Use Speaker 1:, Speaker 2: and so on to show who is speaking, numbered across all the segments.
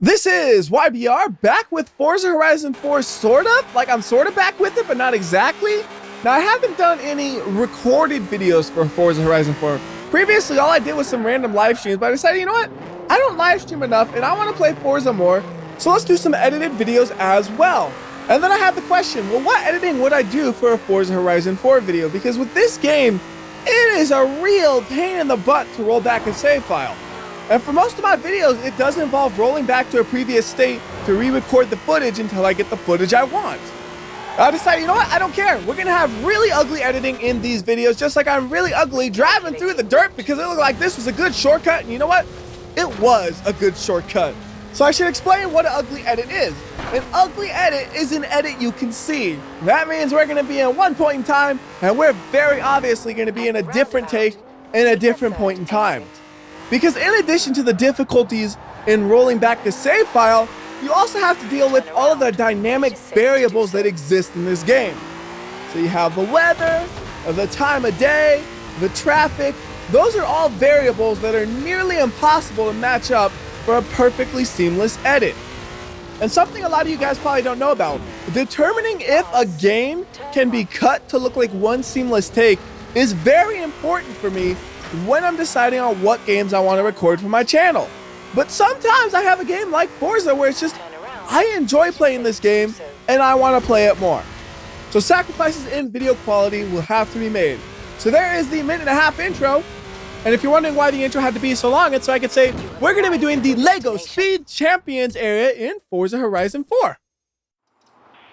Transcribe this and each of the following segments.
Speaker 1: This is WhyBeAre back with Forza Horizon 4, sort of. Like, I'm sort of back with it, but not exactly. Now, I haven't done any recorded videos for Forza Horizon 4. Previously, all I did was some random live streams, but I decided, you know what? I don't live stream enough, and I want to play Forza more, so let's do some edited videos as well. And then I had the question, well, what editing would I do for a Forza Horizon 4 video? Because with this game, it is a real pain in the butt to roll back a save file. And for most of my videos, it does involve rolling back to a previous state to re-record the footage until I get the footage I want. I decided, you know what, I don't care. We're gonna have really ugly editing in these videos, just like I'm really ugly driving through the dirt because it looked like this was a good shortcut, and you know what? It was a good shortcut. So I should explain what an ugly edit is. An ugly edit is an edit you can see. That means we're gonna be in one point in time, and we're very obviously gonna be in a different take in a different point in time. Because in addition to the difficulties in rolling back the save file, you also have to deal with all of the dynamic variables that exist in this game. So you have the weather, the time of day, the traffic. Those are all variables that are nearly impossible to match up for a perfectly seamless edit. And something a lot of you guys probably don't know about, determining if a game can be cut to look like one seamless take is very important for me when I'm deciding on what games I want to record for my channel. But sometimes I have a game like Forza where it's just, I enjoy playing this game and I want to play it more. So sacrifices in video quality will have to be made. So there is the minute-and-a-half intro. And if you're wondering why the intro had to be so long, it's so I could say, we're going to be doing the LEGO Speed Champions area in Forza Horizon 4.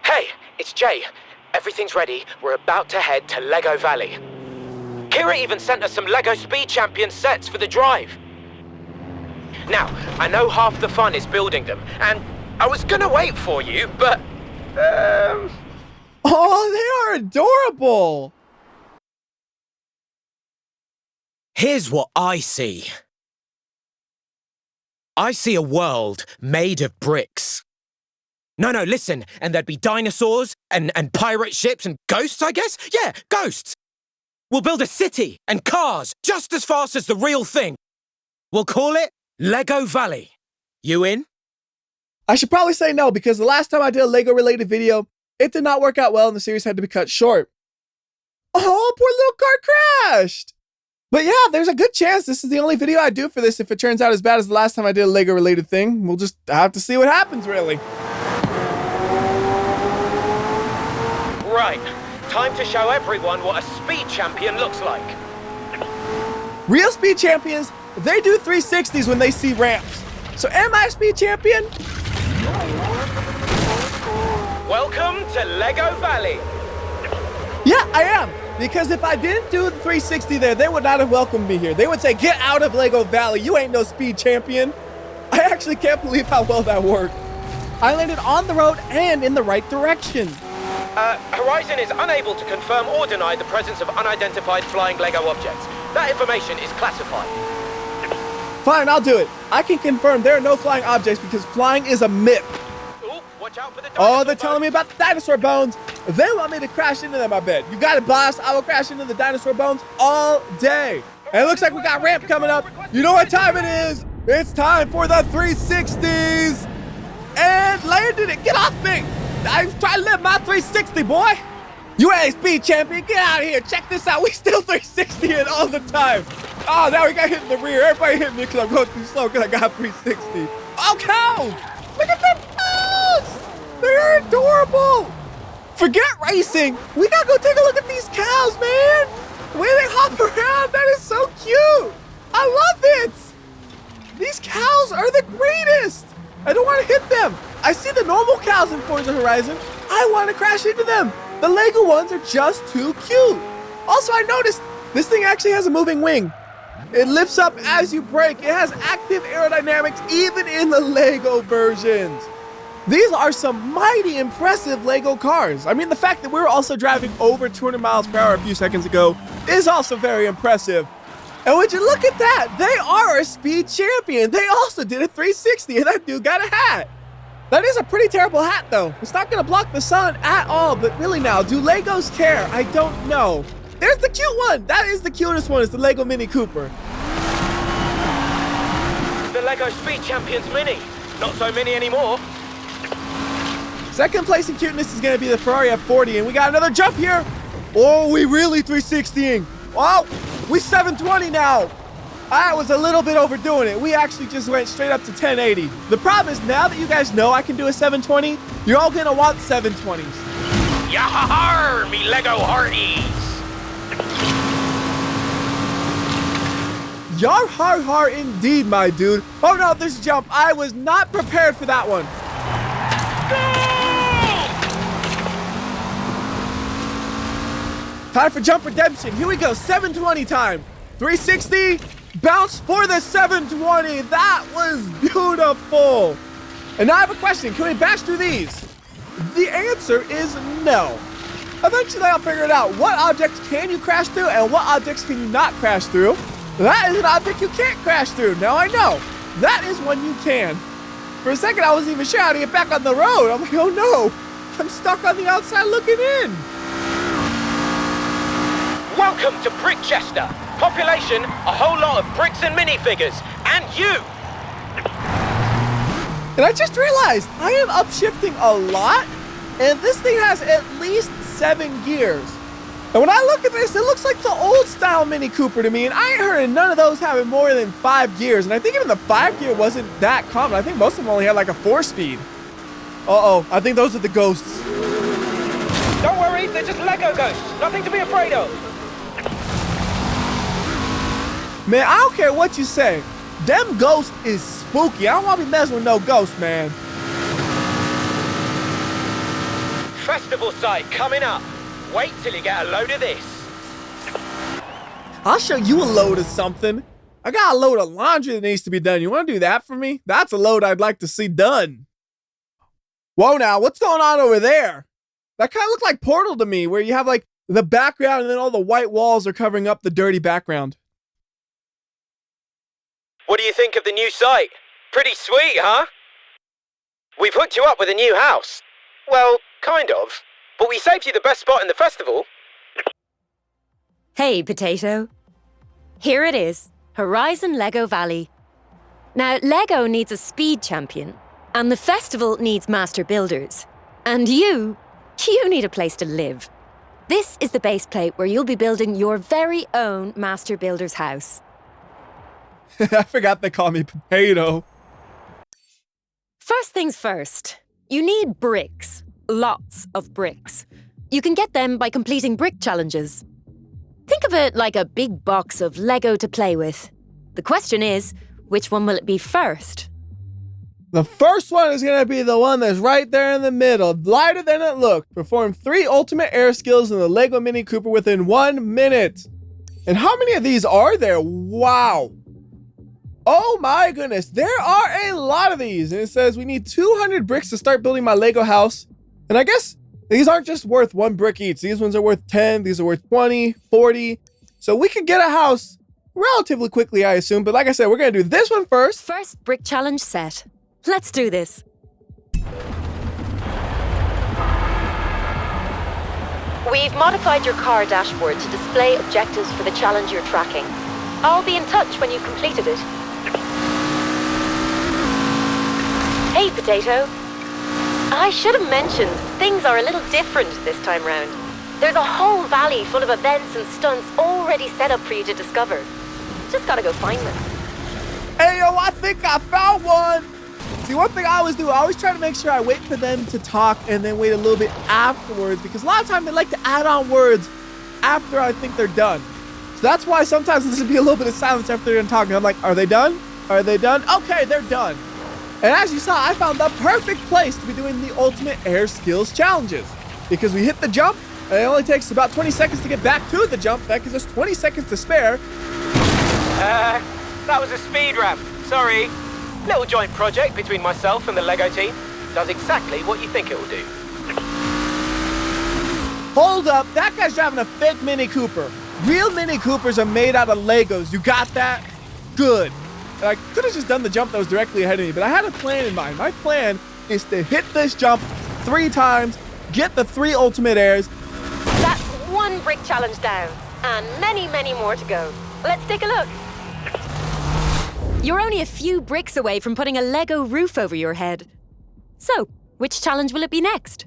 Speaker 2: Hey, it's Jay. Everything's ready. We're about to head to Lego Valley. Kira even sent us some LEGO Speed Champions sets for the drive. Now, I know half the fun is building them, and I was gonna wait for you, but,
Speaker 1: Oh, they are adorable!
Speaker 2: Here's what I see. I see a world made of bricks. No, listen, and there'd be dinosaurs, and pirate ships, and ghosts, I guess? Yeah, ghosts! We'll build a city and cars just as fast as the real thing. We'll call it Lego Valley. You in?
Speaker 1: I should probably say no, because the last time I did a Lego-related video, it did not work out well and the series had to be cut short. Oh, poor little car crashed! But yeah, there's a good chance this is the only video I do for this if it turns out as bad as the last time I did a Lego-related thing. We'll just have to see what happens, really.
Speaker 2: Right. Time to show everyone what a speed champion looks like.
Speaker 1: Real speed champions, they do 360s when they see ramps. So am I a speed champion?
Speaker 2: Welcome to Lego Valley.
Speaker 1: Yeah, I am. Because if I didn't do the 360 there, they would not have welcomed me here. They would say, get out of Lego Valley. You ain't no speed champion. I actually can't believe how well that worked. I landed on the road and in the right direction.
Speaker 2: Horizon is unable to confirm or deny the presence of unidentified flying Lego objects. That information is classified.
Speaker 1: Fine, I'll do it. I can confirm there are no flying objects because flying is a myth.
Speaker 2: Ooh, watch out for the dinosaur
Speaker 1: Oh, they're telling me about the dinosaur bones. They want me to crash into them, I bet. You got it, boss. I will crash into the dinosaur bones all day. And it looks like we got ramp coming up. You know what time it is? It's time for the 360s. And landed it. Get off me. I'm trying to live my 360, boy. You ain't a speed champion. Get out of here. Check this out. We still 360 it all the time. Oh, now we got hit in the rear. Everybody hit me because I'm going too slow because I got 360. Oh, cows. Look at them cows. They're adorable. Forget racing. We got to go take a look at these cows, man. The way they hop around, that is so cute. I love it. These cows are the greatest. I don't want to hit them. I see the normal cows in Forza Horizon. I want to crash into them. The Lego ones are just too cute. Also, I noticed this thing actually has a moving wing. It lifts up as you brake. It has active aerodynamics even in the Lego versions. These are some mighty impressive Lego cars. I mean, the fact that we were also driving over 200 miles per hour a few seconds ago is also very impressive. And would you look at that? They are a speed champion. They also did a 360 and that dude got a hat. That is a pretty terrible hat though. It's not gonna block the sun at all, but really now, do Legos care? I don't know. There's the cute one. That is the cutest one. It's the Lego Mini Cooper.
Speaker 2: The Lego Speed Champions Mini. Not so many anymore.
Speaker 1: Second place in cuteness is going to be the Ferrari F40, and we got another jump here. Oh, we really 360ing. Wow, we 720 now. I was a little bit overdoing it. We actually just went straight up to 1080. The problem is now that you guys know I can do a 720, you're all going to want 720s.
Speaker 2: Yahar, me Lego hearties.
Speaker 1: Yar har har indeed, my dude. Oh no, this jump. I was not prepared for that one. Time for jump redemption. Here we go. 720 time. 360. Bounce for the 720. That was beautiful. And now I have a question. Can we bash through these? The answer is no. Eventually I'll figure it out. What objects can you crash through and what objects can you not crash through? That is an object you can't crash through. Now I know. That is one you can. For a second I wasn't even sure how to get back on the road. I'm like, oh no. I'm stuck on the outside looking in.
Speaker 2: Welcome to Brickchester. Population, a whole lot of bricks and minifigures. And you!
Speaker 1: And I just realized I am upshifting a lot, and this thing has at least 7 gears. And when I look at this, it looks like the old style Mini Cooper to me, and I ain't heard of none of those having more than 5 gears. And I think even the 5 gear wasn't that common. I think most of them only had like a 4-speed. Uh-oh, I think those are the ghosts.
Speaker 2: Don't worry, they're just Lego ghosts. Nothing to be afraid of.
Speaker 1: Man, I don't care what you say. Them ghosts is spooky. I don't want to be messing with no ghosts, man.
Speaker 2: Festival site coming up. Wait till you get a load of this.
Speaker 1: I'll show you a load of something. I got a load of laundry that needs to be done. You want to do that for me? That's a load I'd like to see done. Whoa now, what's going on over there? That kind of looked like Portal to me, where you have like the background and then all the white walls are covering up the dirty background.
Speaker 2: What do you think of the new site? Pretty sweet, huh? We've hooked you up with a new house. Well, kind of. But we saved you the best spot in the festival.
Speaker 3: Hey, Potato. Here it is, Horizon Lego Valley. Now, Lego needs a speed champion, and the festival needs master builders. And you need a place to live. This is the base plate where you'll be building your very own master builder's house.
Speaker 1: I forgot they call me Potato.
Speaker 3: First things first, you need bricks. Lots of bricks. You can get them by completing brick challenges. Think of it like a big box of Lego to play with. The question is, which one will it be first?
Speaker 1: The first one is going to be the one that's right there in the middle, lighter than it looked. Perform 3 ultimate air skills in the Lego Mini Cooper within 1 minute. And how many of these are there? Wow. Oh my goodness, there are a lot of these. And it says we need 200 bricks to start building my Lego house. And I guess these aren't just worth 1 brick each. These ones are worth 10, these are worth 20, 40. So we could get a house relatively quickly, I assume. But like I said, we're going to do this one first.
Speaker 3: First brick challenge set. Let's do this. We've modified your car dashboard to display objectives for the challenge you're tracking. I'll be in touch when you've completed it. Hey, Potato. I should have mentioned, things are a little different this time round. There's a whole valley full of events and stunts already set up for you to discover. Just gotta go find them.
Speaker 1: Hey, yo, I think I found one. See, one thing I always do, I always try to make sure I wait for them to talk and then wait a little bit afterwards, because a lot of times they like to add on words after I think they're done. So that's why sometimes there's be a little bit of silence after they're done talking. I'm like, are they done? Are they done? Okay, they're done. And as you saw, I found the perfect place to be doing the ultimate air skills challenges, because we hit the jump and it only takes about 20 seconds to get back to the jump. That gives us 20 seconds to spare.
Speaker 2: That was a speed ramp. Sorry. Little joint project between myself and the Lego team. Does exactly what you think it will do.
Speaker 1: Hold up, that guy's driving a fake Mini Cooper. Real Mini Coopers are made out of Legos. You got that? Good. And I could have just done the jump that was directly ahead of me, but I had a plan in mind. My plan is to hit this jump 3 times, get the 3 ultimate airs.
Speaker 3: That's 1 brick challenge down, and many, many more to go. Let's take a look. You're only a few bricks away from putting a Lego roof over your head. So, which challenge will it be next?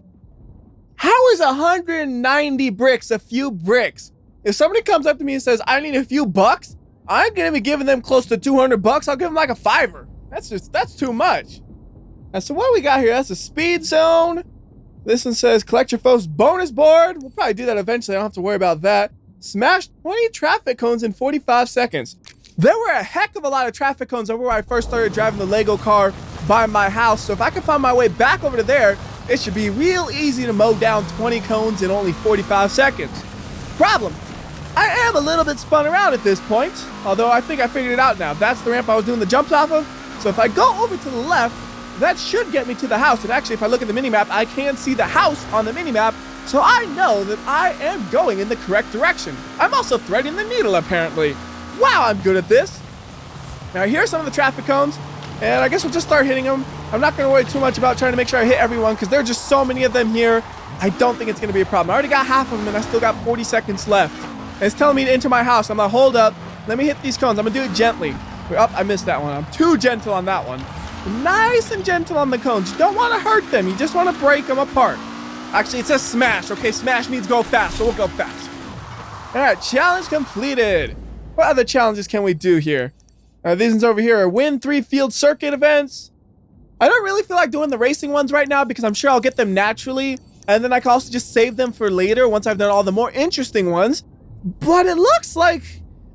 Speaker 1: How is 190 bricks a few bricks? If somebody comes up to me and says, I need a few bucks, I'm gonna be giving them close to 200 bucks. I'll give them like a $5. That's too much. And so what we got here, that's a speed zone. This one says collect your foes bonus board. We'll probably do that eventually. I don't have to worry about that. Smash 20 traffic cones in 45 seconds. There were a heck of a lot of traffic cones over where I first started driving the Lego car by my house. So if I can find my way back over to there, it should be real easy to mow down 20 cones in only 45 seconds. Problem, I am a little bit spun around at this point, although I think I figured it out now. That's the ramp I was doing the jumps off of. So if I go over to the left, that should get me to the house. And actually, if I look at the minimap, I can see the house on the minimap. So I know that I am going in the correct direction. I'm also threading the needle, apparently. Wow, I'm good at this. Now, here's some of the traffic cones. And I guess we'll just start hitting them. I'm not going to worry too much about trying to make sure I hit everyone because there are just so many of them here. I don't think it's going to be a problem. I already got half of them and I still got 40 seconds left. And it's telling me to enter my house. I'm like, hold up. Let me hit these cones. I'm going to do it gently. Oh, I missed that one. I'm too gentle on that one. Nice and gentle on the cones. You don't want to hurt them. You just want to break them apart. Actually, it says smash. Okay, smash means go fast, so we'll go fast. All right, challenge completed. What other challenges can we do here? These ones over here are win 3 field circuit events. I don't really feel like doing the racing ones right now because I'm sure I'll get them naturally. And then I can also just save them for later once I've done all the more interesting ones. But it looks like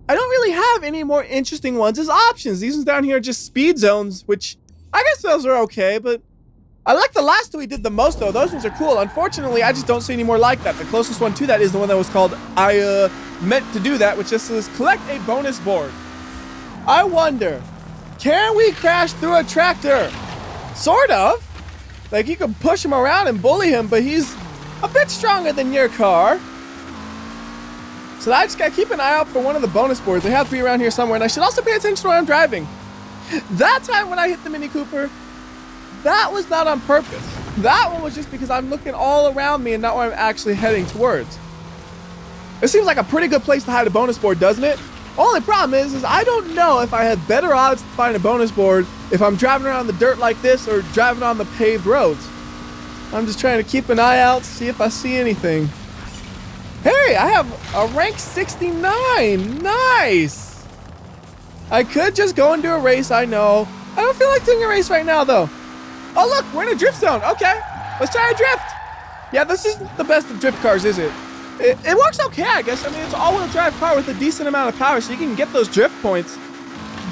Speaker 1: I don't really have any more interesting ones as options. These ones down here are just speed zones, which I guess those are okay, but I like the last two we did the most, though. Those ones are cool. Unfortunately, I just don't see any more like that. The closest one to that is the one that was called I meant to do that, which just says collect a bonus board. I wonder, can we crash through a tractor? Sort of. Like, you can push him around and bully him, but he's a bit stronger than your car. So I just gotta keep an eye out for one of the bonus boards. They have to be around here somewhere, and I should also pay attention when I'm driving. That time when I hit the Mini Cooper, that was not on purpose. That one was just because I'm looking all around me and not where I'm actually heading towards. It seems like a pretty good place to hide a bonus board, doesn't it? Only problem is I don't know if I have better odds to find a bonus board if I'm driving around the dirt like this or driving on the paved roads. I'm just trying to keep an eye out, see if I see anything. Hey, I have a rank 69. Nice. I could just go and do a race, I know. I don't feel like doing a race right now, though. Oh, look, we're in a drift zone. Okay, let's try a drift. Yeah, this isn't the best of drift cars, is it? It works okay, I guess. I mean, it's an all-wheel drive car with a decent amount of power, so you can get those drift points.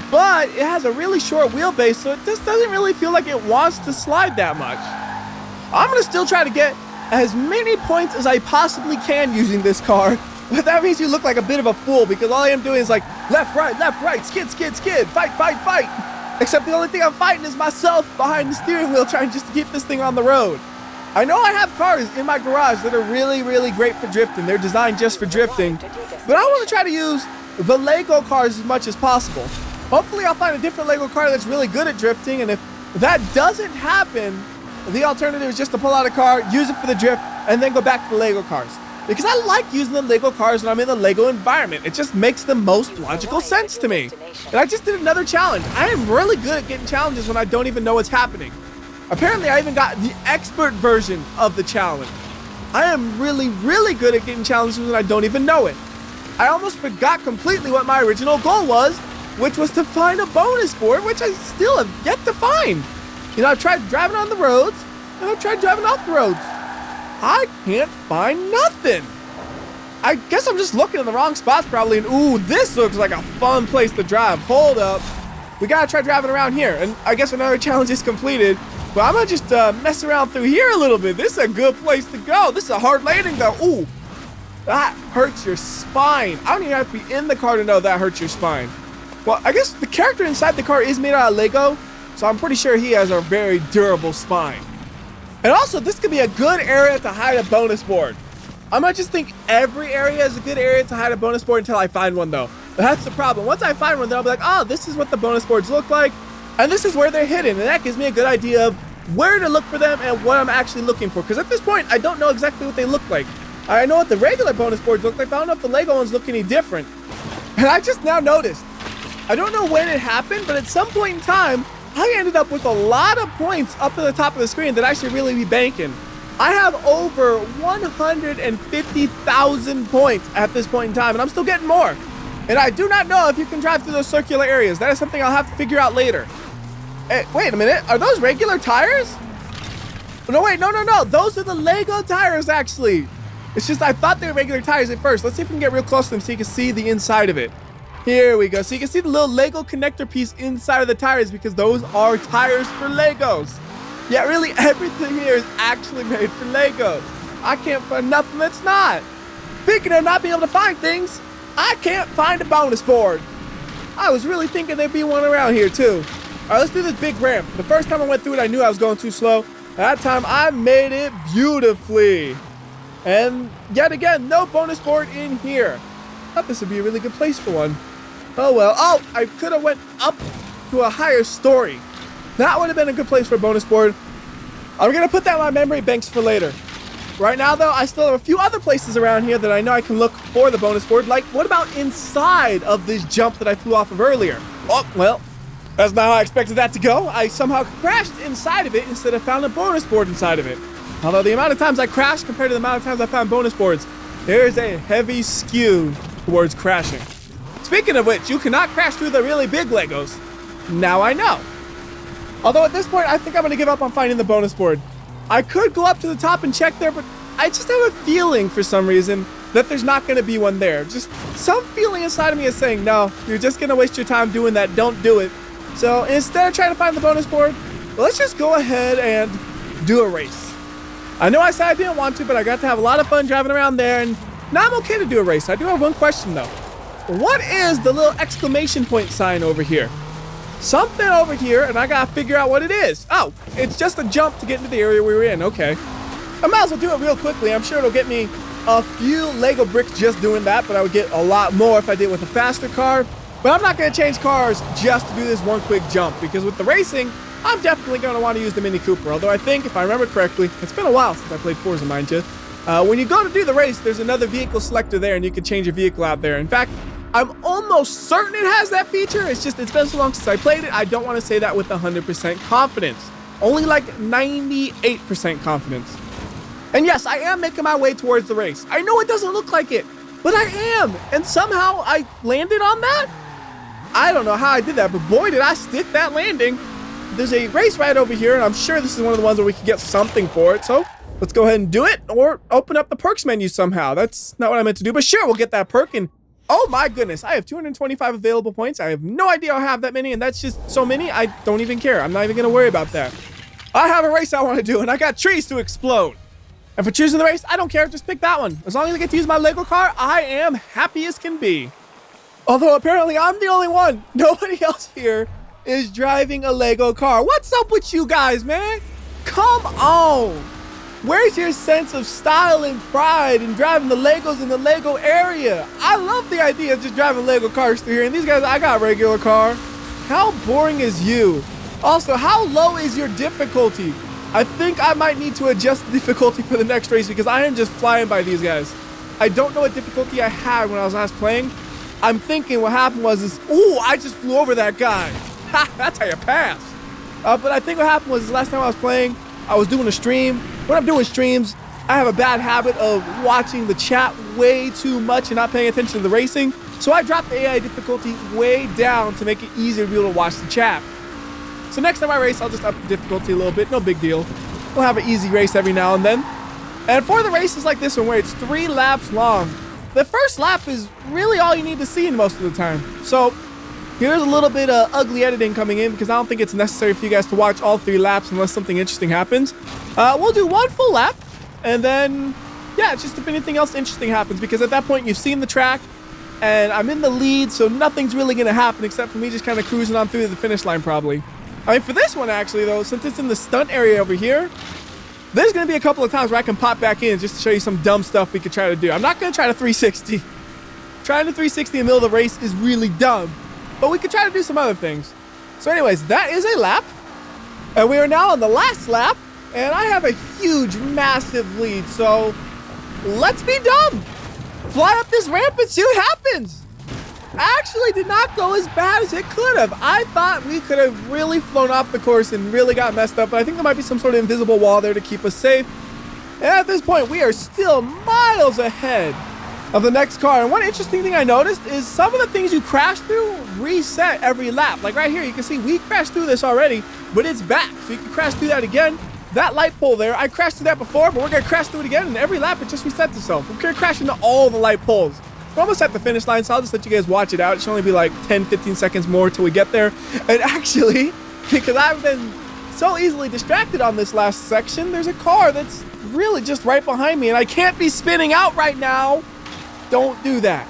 Speaker 1: But it has a really short wheelbase, so it just doesn't really feel like it wants to slide that much. I'm going to still try to get as many points as I possibly can using this car. But that means you look like a bit of a fool, because all I am doing is like, left, right, skid, fight, fight, fight. Except the only thing I'm fighting is myself behind the steering wheel trying just to keep this thing on the road. I know I have cars in my garage that are really, really great for drifting. They're designed just for drifting. But I want to try to use the Lego cars as much as possible. Hopefully I'll find a different Lego car that's really good at drifting. And if that doesn't happen, the alternative is just to pull out a car, use it for the drift, and then go back to the Lego cars. Because I like using the Lego cars when I'm in the Lego environment. It just makes the most logical sense to me. And I just did another challenge. I am really good at getting challenges when I don't even know what's happening. Apparently, I even got the expert version of the challenge. I am really, really good at getting challenges when I don't even know it. I almost forgot completely what my original goal was, which was to find a bonus board, which I still have yet to find. You know, I've tried driving on the roads, and I've tried driving off the roads. I can't find nothing. I guess I'm just looking in the wrong spots probably, and ooh, this looks like a fun place to drive. Hold up. We gotta try driving around here, and I guess another challenge is completed. But I'm gonna just mess around through here a little bit. This is a good place to go. This is a hard landing though. Ooh, that hurts your spine. I don't even have to be in the car to know that hurts your spine. Well, I guess the character inside the car is made out of Lego, so I'm pretty sure he has a very durable spine. And also, this could be a good area to hide a bonus board. I might just think every area is a good area to hide a bonus board until I find one though. But that's the problem. Once I find one, then I'll be like, oh, this is what the bonus boards look like. And this is where they're hidden, and that gives me a good idea of where to look for them and what I'm actually looking for. Because at this point, I don't know exactly what they look like. I know what the regular bonus boards look like, but I don't know if the Lego ones look any different. And I just now noticed, I don't know when it happened, but at some point in time, I ended up with a lot of points up at the top of the screen that I should really be banking. I have over 150,000 points at this point in time, and I'm still getting more. And I do not know if you can drive through those circular areas. That is something I'll have to figure out later. Hey, wait a minute. Are those regular tires? No, wait, no. Those are the Lego tires, actually. It's just I thought they were regular tires at first. Let's see if we can get real close to them so you can see the inside of it. Here we go. So you can see the little Lego connector piece inside of the tires because those are tires for Legos. Yeah, really everything here is actually made for Legos. I can't find nothing that's not. Speaking of not being able to find things, I can't find a bonus board. I was really thinking there'd be one around here too. All right, let's do this big ramp. The first time I went through it, I knew I was going too slow. That time I made it beautifully. And yet again, no bonus board in here. Thought this would be a really good place for one. Oh well. Oh, I could have went up to a higher story. That would have been a good place for a bonus board. I'm gonna put that in my memory banks for later. Right now though, I still have a few other places around here that I know I can look for the bonus board. Like, what about inside of this jump that I flew off of earlier? Oh, well, that's not how I expected that to go. I somehow crashed inside of it instead of found a bonus board inside of it. Although the amount of times I crashed compared to the amount of times I found bonus boards, there's a heavy skew towards crashing. Speaking of which, you cannot crash through the really big Legos. Now I know. Although at this point, I think I'm going to give up on finding the bonus board. I could go up to the top and check there, but I just have a feeling for some reason that there's not going to be one there. Just some feeling inside of me is saying, no, you're just going to waste your time doing that. Don't do it. So instead of trying to find the bonus board, let's just go ahead and do a race. I know I said I didn't want to, but I got to have a lot of fun driving around there, and now I'm okay to do a race. I do have one question though. What is the little exclamation point sign over here? Something over here, and I gotta figure out what it is. Oh, it's just a jump to get into the area we were in. Okay. I might as well do it real quickly. I'm sure it'll get me a few Lego bricks just doing that, but I would get a lot more if I did it with a faster car. But I'm not gonna change cars just to do this one quick jump, because with the racing, I'm definitely gonna want to use the Mini Cooper. Although I think, if I remember correctly, it's been a while since I played Forza, mind you. When you go to do the race, there's another vehicle selector there, and you can change your vehicle out there. In fact, I'm almost certain it has that feature. It's just, it's been so long since I played it. I don't want to say that with 100% confidence. Only like 98% confidence. And yes, I am making my way towards the race. I know it doesn't look like it, but I am. And somehow I landed on that. I don't know how I did that, but boy, did I stick that landing. There's a race right over here, and I'm sure this is one of the ones where we can get something for it. So let's go ahead and do it, or open up the perks menu somehow. That's not what I meant to do, but sure, we'll get that perk. And oh my goodness, I have 225 available points. I have no idea I have that many, and that's just so many, I don't even care. I'm not even gonna worry about that. I have a race I want to do, and I got trees to explode. And for choosing the race, I don't care, just pick that one. As long as I get to use my Lego car, I am happy as can be. Although apparently I'm the only one. Nobody else here is driving a Lego car. What's up with you guys, man? Come on. Where's your sense of style and pride in driving the Legos in the Lego area? I love the idea of just driving Lego cars through here. And these guys, I got a regular car. How boring is you? Also, how low is your difficulty? I think I might need to adjust the difficulty for the next race because I am just flying by these guys. I don't know what difficulty I had when I was last playing. I'm thinking what happened was ooh, I just flew over that guy. Ha, that's how you pass. But I think what happened was last time I was playing, I was doing a stream. When I'm doing streams, I have a bad habit of watching the chat way too much and not paying attention to the racing. So I dropped the AI difficulty way down to make it easier to be able to watch the chat. So next time I race, I'll just up the difficulty a little bit. No big deal. We'll have an easy race every now and then. And for the races like this one where it's 3 laps long, the first lap is really all you need to see most of the time. So here's a little bit of ugly editing coming in because I don't think it's necessary for you guys to watch all 3 laps unless something interesting happens. We'll do 1 full lap, and then, yeah, it's just if anything else interesting happens, because at that point you've seen the track, and I'm in the lead, so nothing's really going to happen except for me just kind of cruising on through the finish line probably. I mean, for this one actually though, since it's in the stunt area over here, there's going to be a couple of times where I can pop back in just to show you some dumb stuff we could try to do. I'm not going to try to 360. Trying to 360 in the middle of the race is really dumb, but we could try to do some other things. So anyways, that is a lap, and we are now on the last lap, and I have a huge, massive lead, so let's be dumb. Fly up this ramp and see what happens. actually did not go as bad as it could have. I thought we could have really flown off the course and really got messed up, but I think there might be some sort of invisible wall there to keep us safe. And at this point, we are still miles ahead of the next car. And one interesting thing I noticed is some of the things you crash through reset every lap. Like right here, you can see we crashed through this already, but it's back. So you can crash through that again. That light pole there, I crashed through that before, but we're gonna crash through it again, and every lap it just resets itself. We're gonna crash into all the light poles. We're almost at the finish line, so I'll just let you guys watch it out. It should only be like 10, 15 seconds more till we get there. And actually, because I've been so easily distracted on this last section, there's a car that's really just right behind me, and I can't be spinning out right now. Don't do that.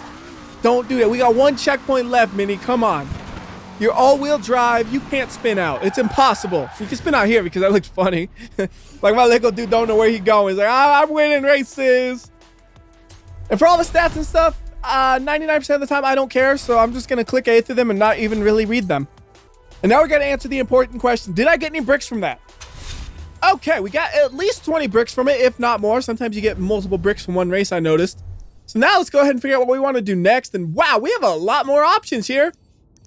Speaker 1: Don't do that. We got one checkpoint left, Minnie. Come on. You're all-wheel drive. You can't spin out. It's impossible. You can spin out here because that looks funny. Like my little dude don't know where he's going. He's like, I'm winning races. And for all the stats and stuff, 99% of the time I don't care. So I'm just going to click A through them and not even really read them. And now we're going to answer the important question. Did I get any bricks from that? Okay, we got at least 20 bricks from it, if not more. Sometimes you get multiple bricks from one race, I noticed. So now let's go ahead and figure out what we want to do next. And wow, we have a lot more options here.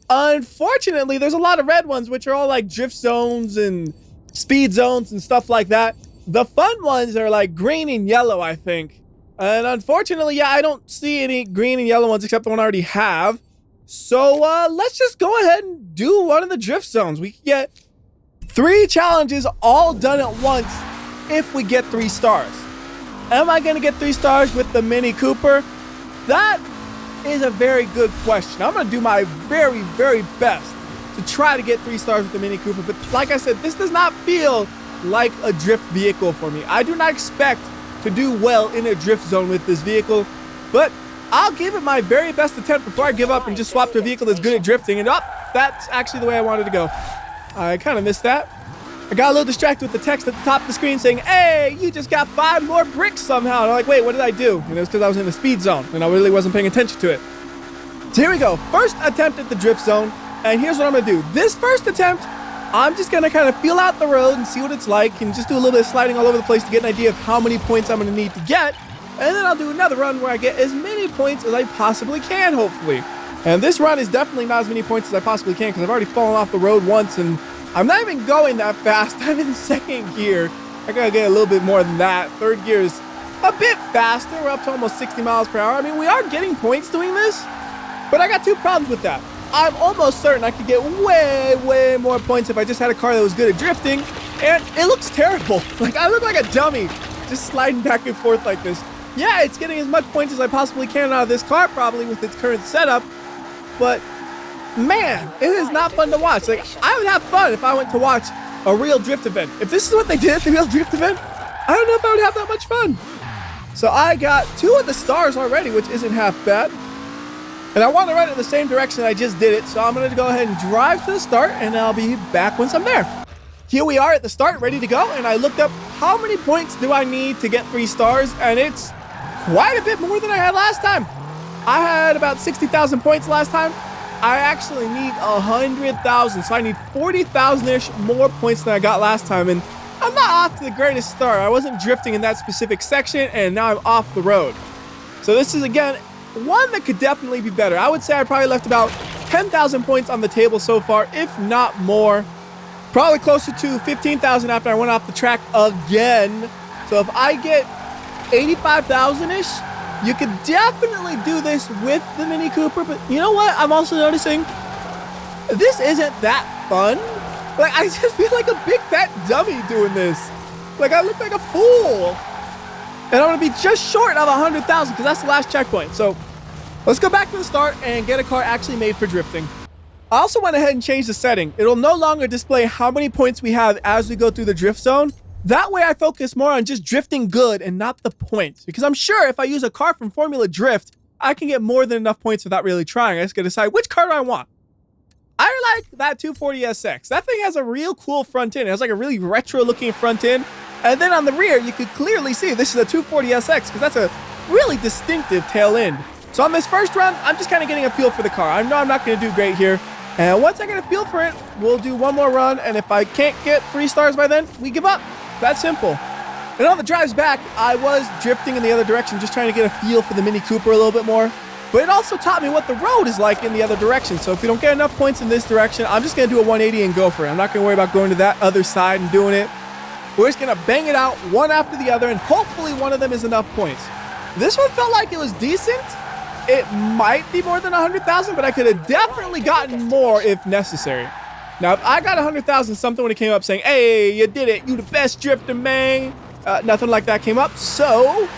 Speaker 1: Unfortunately, there's a lot of red ones, which are all like drift zones and speed zones and stuff like that. The fun ones are like green and yellow, I think. And unfortunately, yeah, I don't see any green and yellow ones except the one I already have. So let's just go ahead and do one of the drift zones. We can get 3 challenges all done at once if we get 3 stars. Am I going to get 3 stars with the Mini Cooper? That is a very good question. I'm going to do my very, very best to try to get 3 stars with the Mini Cooper. But like I said, this does not feel like a drift vehicle for me. I do not expect to do well in a drift zone with this vehicle. But I'll give it my very best attempt before I give up and just swap to a vehicle that's good at drifting. And that's actually the way I wanted to go. I kind of missed that. I got a little distracted with the text at the top of the screen saying, hey, you just got 5 more bricks somehow. And I'm like, wait, what did I do? And it was because I was in the speed zone and I really wasn't paying attention to it. So here we go. First attempt at the drift zone. And here's what I'm going to do. This first attempt, I'm just going to kind of feel out the road and see what it's like and just do a little bit of sliding all over the place to get an idea of how many points I'm going to need to get. And then I'll do another run where I get as many points as I possibly can, hopefully. And this run is definitely not as many points as I possibly can because I've already fallen off the road once and I'm not even going that fast. I'm in 2nd gear. I gotta get a little bit more than that. 3rd gear is a bit faster. We're up to almost 60 miles per hour. I mean, we are getting points doing this, but I got 2 problems with that. I'm almost certain I could get way, way more points if I just had a car that was good at drifting, and it looks terrible. Like, I look like a dummy just sliding back and forth like this. Yeah, it's getting as much points as I possibly can out of this car, probably with its current setup, but man, it is not fun to watch. Like, I would have fun if I went to watch a real drift event. If this is what they did at the real drift event, I don't know if I would have that much fun. So I got 2 of the stars already, which isn't half bad. And I want to run it in the same direction I just did it, so I'm going to go ahead and drive to the start, and I'll be back once I'm there. Here we are at the start, ready to go, and I looked up how many points do I need to get 3 stars, and it's quite a bit more than I had last time. I had about 60,000 points last time. I actually need 100,000, so I need 40,000-ish more points than I got last time, and I'm not off to the greatest start. I wasn't drifting in that specific section, and now I'm off the road. So this is, again, one that could definitely be better. I would say I probably left about 10,000 points on the table so far, if not more. Probably closer to 15,000 after I went off the track again. So if I get 85,000-ish, you could definitely do this with the Mini Cooper, but you know what? I'm also noticing this isn't that fun. Like, I just feel like a big fat dummy doing this. Like, I look like a fool. And I'm gonna be just short of 100,000 because that's the last checkpoint. So let's go back to the start and get a car actually made for drifting. I also went ahead and changed the setting. It'll no longer display how many points we have as we go through the drift zone. That way I focus more on just drifting good and not the points. Because I'm sure if I use a car from Formula Drift, I can get more than enough points without really trying. I just gotta decide which car do I want. I like that 240SX. That thing has a real cool front end. It has like a really retro looking front end. And then on the rear, you could clearly see this is a 240SX because that's a really distinctive tail end. So on this first run, I'm just kind of getting a feel for the car. I know I'm not gonna do great here. And once I get a feel for it, we'll do one more run. And if I can't get 3 stars by then, we give up. That simple. And on the drives back, I was drifting in the other direction, just trying to get a feel for the Mini Cooper a little bit more. but it also taught me what the road is like in the other direction. So if we don't get enough points in this direction, I'm just going to do a 180 and go for it. I'm not going to worry about going to that other side and doing it. We're just going to bang it out one after the other, and hopefully one of them is enough points. This one felt like it was decent. It might be more than 100,000, but I could have definitely gotten more if necessary. Now, if I got 100,000 something when it came up saying, hey, you did it, you the best drifter, man. Nothing like that came up. So,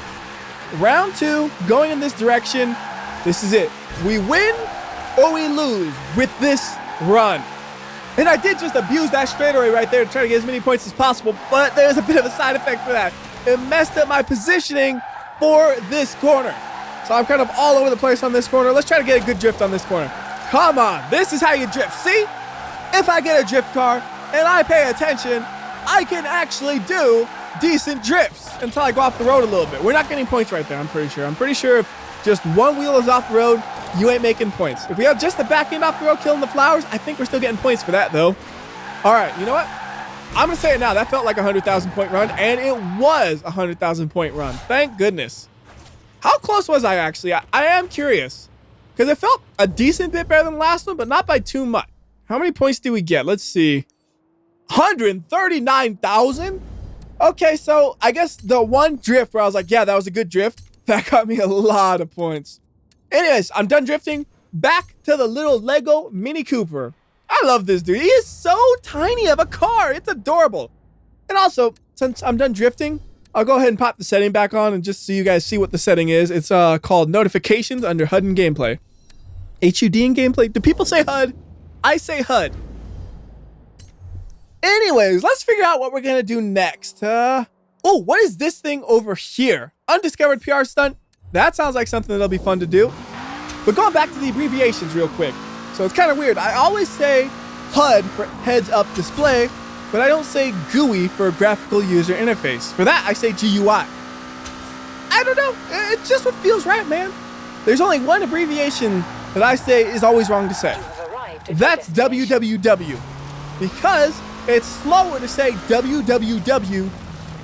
Speaker 1: round 2, going in this direction. This is it. We win or we lose with this run. And I did just abuse that straightaway right there to try to get as many points as possible, but there's a bit of a side effect for that. It messed up my positioning for this corner. So I'm kind of all over the place on this corner. Let's try to get a good drift on this corner. Come on, this is how you drift. See? If I get a drift car and I pay attention, I can actually do decent drifts until I go off the road a little bit. We're not getting points right there, I'm pretty sure. I'm pretty sure if just one wheel is off the road, you ain't making points. If we have just the back end off the road killing the flowers, I think we're still getting points for that, though. All right, you know what? I'm going to say it now. That felt like a 100,000 point run, and it was a 100,000 point run. Thank goodness. How close was I, actually? I am curious, because it felt a decent bit better than the last one, but not by too much. How many points do we get? Let's see. 139,000? Okay, so I guess the one drift where I was like, yeah, that was a good drift, that got me a lot of points. Anyways, I'm done drifting. Back to the little Lego Mini Cooper. I love this dude. He is so tiny of a car. It's adorable. And also, since I'm done drifting, I'll go ahead and pop the setting back on and just so you guys see what the setting is. It's called Notifications under HUD and Gameplay. HUD and Gameplay? Do people say HUD? I say HUD. Anyways, let's figure out what we're going to do next. Oh, what is this thing over here? Undiscovered PR stunt. That sounds like something that'll be fun to do. But going back to the abbreviations real quick. So it's kind of weird. I always say HUD for heads up display, but I don't say GUI for graphical user interface. For that, I say GUI. I don't know. It's just what feels right, man. There's only one abbreviation that I say is always wrong to say. That's WWW. Because it's slower to say WWW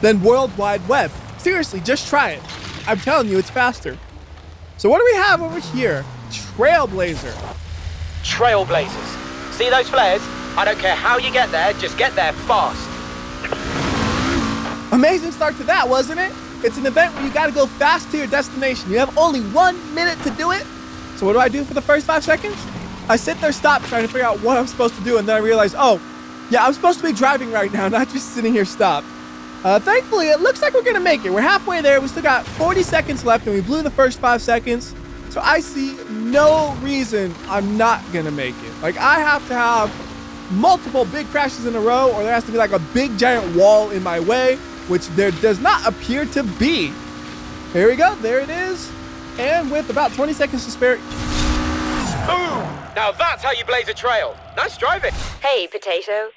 Speaker 1: than World Wide Web. Seriously, just try it. I'm telling you, it's faster. So what do we have over here? Trailblazer.
Speaker 2: Trailblazers. See those flares? I don't care how you get there, just get there fast.
Speaker 1: Amazing start to that, wasn't it? It's an event where you gotta go fast to your destination. You have only 1 minute to do it. So what do I do for the first 5 seconds? I sit there, stop, trying to figure out what I'm supposed to do, and then I realize, oh, yeah, I'm supposed to be driving right now, not just sitting here stopped. Thankfully, it looks like we're gonna make it. We're halfway there. We still got 40 seconds left, and we blew the first 5 seconds. So I see no reason I'm not gonna make it. Like, I have to have multiple big crashes in a row, or there has to be like a big giant wall in my way, which there does not appear to be. Here we go. There it is. And with about 20 seconds to spare.
Speaker 2: Boom! Now that's how you blaze a trail. Nice driving.
Speaker 3: Hey, Potato.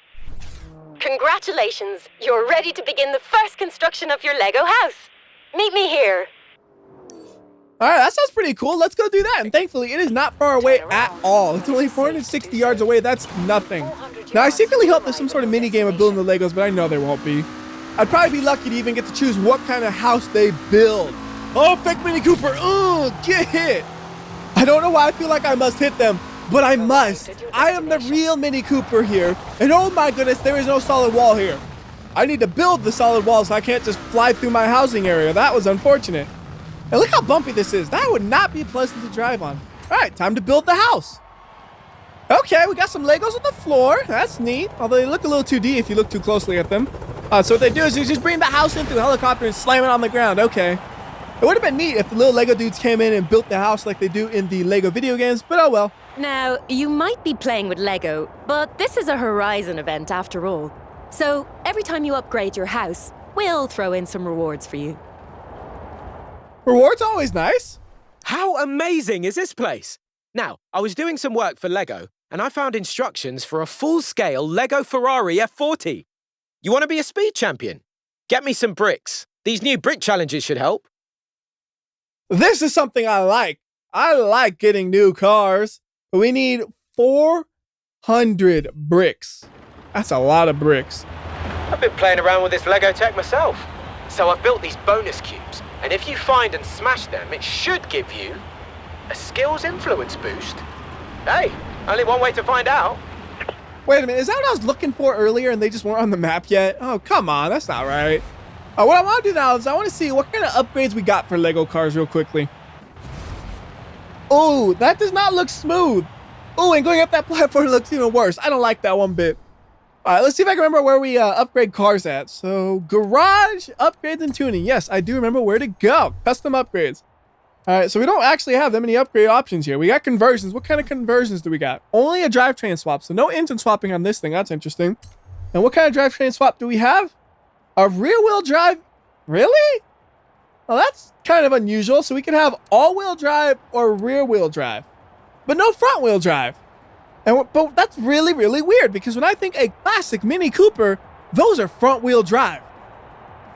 Speaker 3: Congratulations, you're ready to begin the first construction of your Lego house. Meet me here.
Speaker 1: All right, that sounds pretty cool. Let's go do that. And thankfully, it is not far away at all. It's only 460 yards away. That's nothing. Now, I secretly hope there's some sort of mini game of building the Legos, but I know there won't be. I'd probably be lucky to even get to choose what kind of house they build. Oh, fake Mini Cooper. Ugh, get hit. I don't know why I feel like I must hit them, but I must. I am the real Mini Cooper here. And oh my goodness, there is no solid wall here. I need to build the solid wall so I can't just fly through my housing area. That was unfortunate. And look how bumpy this is. That would not be pleasant to drive on. All right, time to build the house. Okay, we got some Legos on the floor. That's neat, although they look a little 2D if you look too closely at them. So what they do is you just bring the house in through the helicopter and slam it on the ground. Okay. It would have been neat if the little Lego dudes came in and built the house like they do in the Lego video games, but oh well.
Speaker 3: Now, you might be playing with Lego, but this is a Horizon event after all. So every time you upgrade your house, we'll throw in some rewards for you.
Speaker 1: Rewards always nice.
Speaker 2: How amazing is this place? Now, I was doing some work for Lego, and I found instructions for a full-scale Lego Ferrari F40. You want to be a speed champion? Get me some bricks. These new brick challenges should help.
Speaker 1: This is something I like. I like getting new cars, but we need 400 bricks. That's a lot of bricks.
Speaker 2: I've been playing around with this Lego tech myself. So I've built these bonus cubes, and if you find and smash them, it should give you A skills influence boost? Hey, only one way to find out.
Speaker 1: Wait a minute, is that what I was looking for earlier and they just weren't on the map yet? Oh, come on, that's not right. What I want to do now is I want to see what kind of upgrades we got for Lego cars real quickly. Oh, that does not look smooth. Oh, and going up that platform looks even worse. I don't like that one bit. All right, let's see if I can remember where we upgrade cars at. So, garage, upgrades, and tuning. Yes, I do remember where to go. Custom upgrades. All right, so we don't actually have that many upgrade options here. We got conversions. What kind of conversions do we got? Only a drivetrain swap, so no engine swapping on this thing. That's interesting. And what kind of drivetrain swap do we have? A rear-wheel drive? Really? Well, that's kind of unusual. So we can have all-wheel drive or rear-wheel drive, but no front-wheel drive. But that's really, really weird because when I think a classic Mini Cooper, those are front-wheel drive.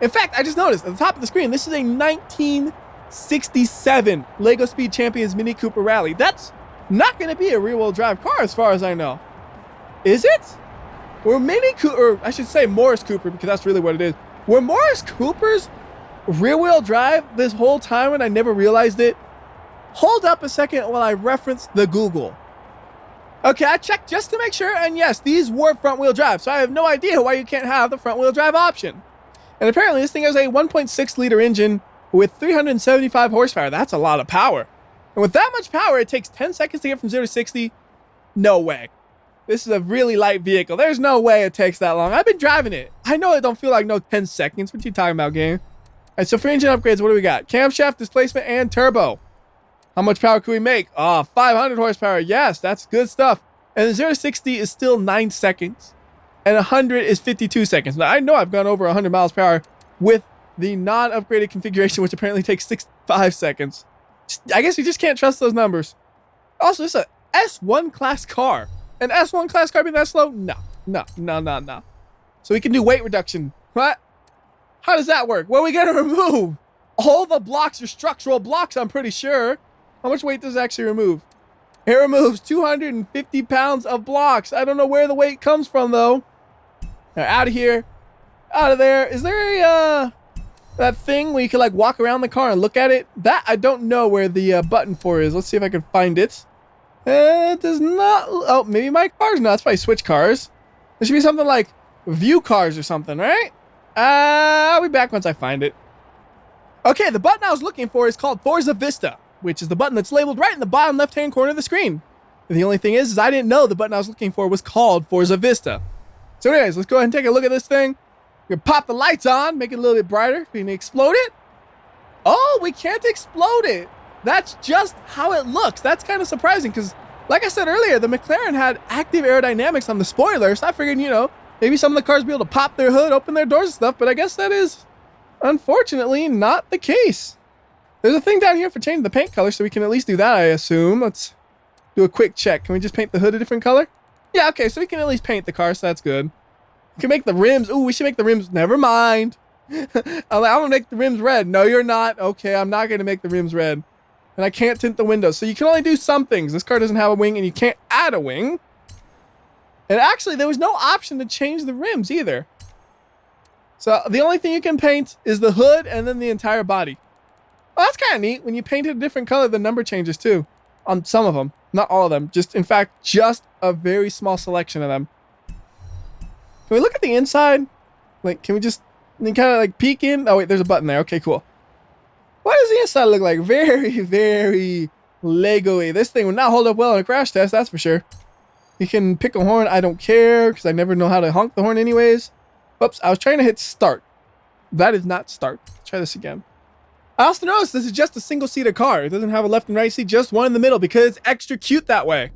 Speaker 1: In fact, I just noticed at the top of the screen, this is a 1967 Lego Speed Champions Mini Cooper Rally. That's not going to be a rear-wheel drive car as far as I know. Is it? Were Mini Cooper, or I should say Morris Cooper because that's really what it is. Were Morris Coopers rear-wheel drive this whole time and I never realized it? Hold up a second while I reference the Google. Okay, I checked just to make sure, and yes, these were front-wheel drive, so I have no idea why you can't have the front-wheel drive option. And apparently this thing has a 1.6-liter engine with 375 horsepower. That's a lot of power. And with that much power, it takes 10 seconds to get from 0 to 60. No way. This is a really light vehicle. There's no way it takes that long. I've been driving it. I know it don't feel like no 10 seconds. What you talking about, game? All right, so for engine upgrades, what do we got? Camshaft, displacement, and turbo. How much power can we make? 500 horsepower. Yes, that's good stuff. And the 0 to 60 is still 9 seconds. And 100 is 52 seconds. Now, I know I've gone over 100 miles per hour with the non-upgraded configuration, which apparently takes 65 seconds. I guess you just can't trust those numbers. Also, this is a S1 class car. An S1 class car being that slow? No. So we can do weight reduction. What? How does that work? What are we going to remove? All the blocks are structural blocks, I'm pretty sure. How much weight does it actually remove? It removes 250 pounds of blocks. I don't know where the weight comes from, though. Now, out of here. Out of there. Is there a, that thing where you can, like, walk around the car and look at it? That, I don't know where the button for is. Let's see if I can find it. It does not... Oh, maybe my car's not. That's probably switch cars. There should be something like view cars or something, right? I'll be back once I find it. Okay, the button I was looking for is called Forza Vista, which is the button that's labeled right in the bottom left-hand corner of the screen. And the only thing is I didn't know the button I was looking for was called Forza Vista. So anyways, let's go ahead and take a look at this thing. We can pop the lights on, make it a little bit brighter. We can explode it. Oh, we can't explode it. That's just how it looks. That's kind of surprising because, like I said earlier, the McLaren had active aerodynamics on the spoiler. So I figured, you know, maybe some of the cars would be able to pop their hood, open their doors and stuff. But I guess that is, unfortunately, not the case. There's a thing down here for changing the paint color, so we can at least do that, I assume. Let's do a quick check. Can we just paint the hood a different color? Yeah, okay, so we can at least paint the car, so that's good. We can make the rims. Ooh, we should make the rims. Never mind. I'm gonna make the rims red. No, you're not. Okay, I'm not gonna make the rims red. And I can't tint the windows. So you can only do some things. This car doesn't have a wing, and you can't add a wing. And actually, there was no option to change the rims either. So the only thing you can paint is the hood and then the entire body. Well, that's kind of neat. When you paint it a different color, the number changes too. On some of them. Not all of them. In fact, just a very small selection of them. Can we look at the inside? Like, can we just kind of like peek in? Oh, wait, there's a button there. Okay, cool. What does the inside look like? Very, very Lego-y. This thing would not hold up well in a crash test, that's for sure. You can pick a horn. I don't care because I never know how to honk the horn anyways. Oops, I was trying to hit start. That is not start. Let's try this again. I also noticed this is just a single-seater car. It doesn't have a left and right seat, just one in the middle because it's extra cute that way.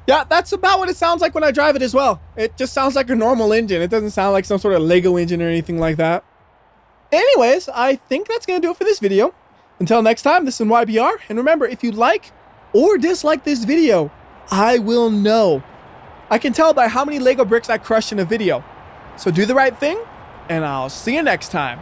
Speaker 1: Yeah, that's about what it sounds like when I drive it as well. It just sounds like a normal engine. It doesn't sound like some sort of Lego engine or anything like that. Anyways, I think that's going to do it for this video. Until next time, this is WhyBeAre. And remember, if you like or dislike this video, I will know. I can tell by how many Lego bricks I crushed in a video. So do the right thing, and I'll see you next time.